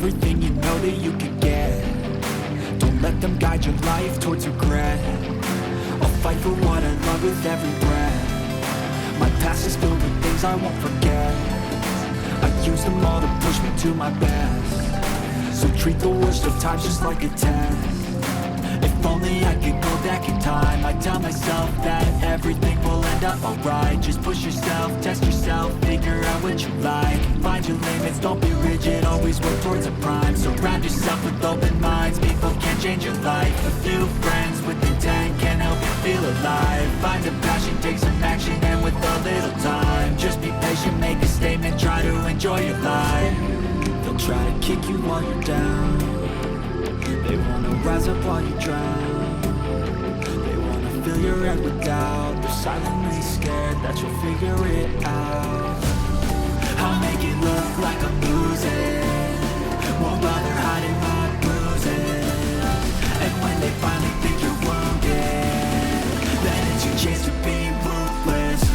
everything you know that you can get. Don't let them guide your life towards regret. I'll fight for what I love with every breath. My past is filled with things I won't forget. I use them all to push me to my best. So treat the worst of times just like a test. If only I could go back in time, I'd tell myself that everything will end up alright. Just push yourself, test yourself, figure out what you like. Find your limits, don't be rigid, always work towards a prime. Surround yourself with open minds, people can change your life. A few friends with intent can help you feel alive. Find a passion, take some action, and with a little time, just be patient, make a statement, try to enjoy your life. They'll try to kick you while you're down. They wanna rise up while you drown. They wanna fill your head with doubt. They're silently scared that you'll figure it out. I'll make it look like I'm losing, won't bother hiding my bruises. And when they finally think you're wounded, then it's your chance to be ruthless.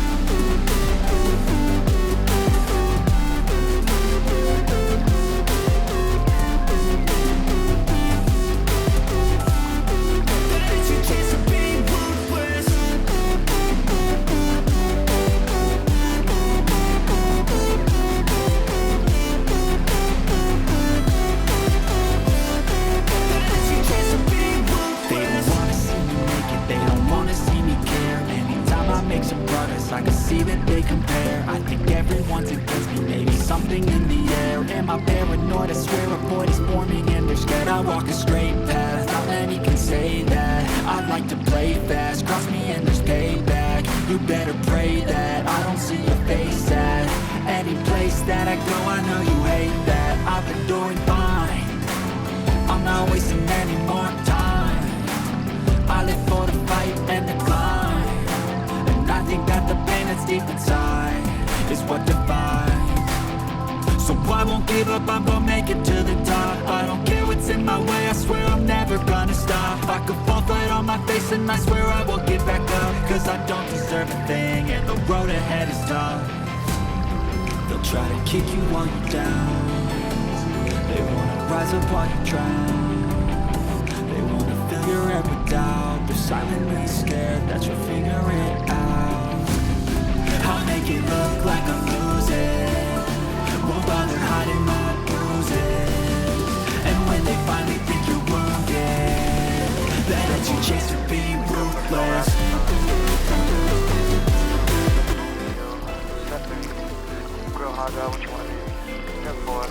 I can see that they compare. I think everyone's against me, maybe something in the air. Am I paranoid? I swear a void is forming and they're scared. I walk a straight path, not many can say that. I'd like to play fast, cross me and there's payback. You better pray that I don't see your face at any place that I go. I know you hate that. I've been doing fine, I'm not wasting any more time. I live for the fight and the climb. I think that the pain that's deep inside is what defines. So I won't give up, I'm gonna make it to the top. I don't care what's in my way, I swear I'm never gonna stop. I could fall flat on my face and I swear I won't get back up. Cause I don't deserve a thing and the road ahead is tough. They'll try to kick you while you're down. They wanna rise up while you drown. They wanna fill your head with doubt. They're silently scared that you'll figure it out. I'll make it look like I'm losing, won't bother hiding my bruises. And when they finally think you're wounded, then it's your chance to be ruthless. Real hard out what you wanna be. Therefore,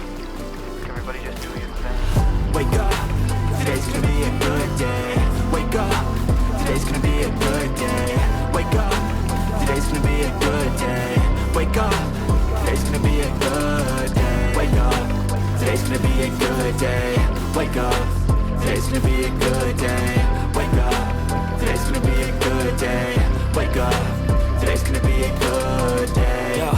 everybody just do your thing. Wake up, today's gonna be a good day. Wake up, today's gonna be a good day. Wake up, today's gonna be a good day. Wake up, today's gonna be a good day. Wake up, today's gonna be a good day. Wake up, today's gonna be a good day. Wake up, today's gonna be a good day. Wake up, today's gonna be a good day. Yo.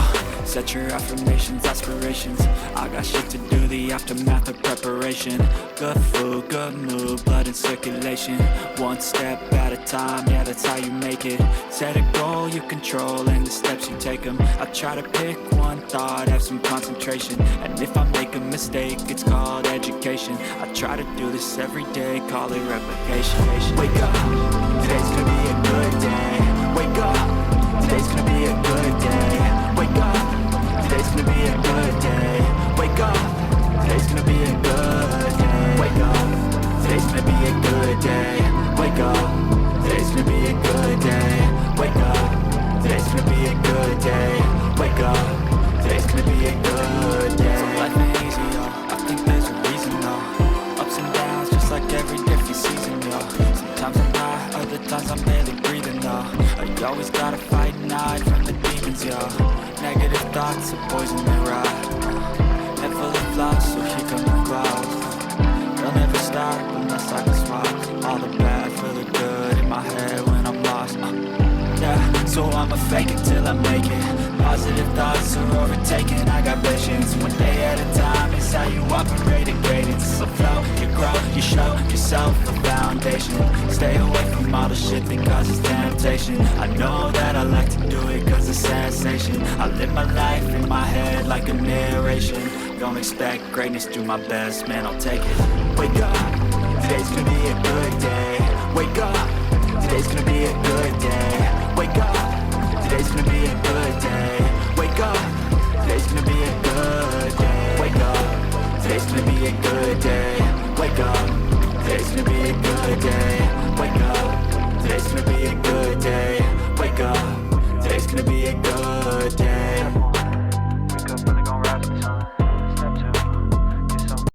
Set your affirmations, aspirations. I got shit to do, the aftermath of preparation. Good food, good mood, blood in circulation. One step at a time, yeah, that's how you make it. Set a goal you control and the steps you take them. I try to pick one thought, have some concentration. And if I make a mistake, it's called education. I try to do this every day, call it replication. Wake up, today's gonna be a good day. Wake up, today's gonna be a good day. Wake up, today's gonna be a good day. Wake up, today's gonna be a good day. Wake up, today's gonna be a good day. Wake up, today's gonna be a good day. Wake up, today's gonna be a good day. Wake up, today's gonna be a good day. So life ain't easy, yo. I think there's a reason, though. Ups and downs, just like every different season, yo. Sometimes I'm high, other times I'm barely breathing, though. You always gotta fight and hide from the demons, yo. Negative thoughts are poison they ride. Head full of flies, so here come the clouds. They'll never stop unless I can swap all the bad for the good in my head when I'm lost. Yeah, so I'ma fake it till I make it. Positive thoughts are overtaken. I got visions, one day at a time. It's how you operate and grade it. So flow, you grow, you show yourself a foundation. Stay away from all the shit that causes temptation. I know that I like to do it cause it's sensation. I live my life in my head like a narration. Don't expect greatness, do my best, man, I'll take it. Wake up, today's gonna be a good day. Wake up, today's gonna be a good day.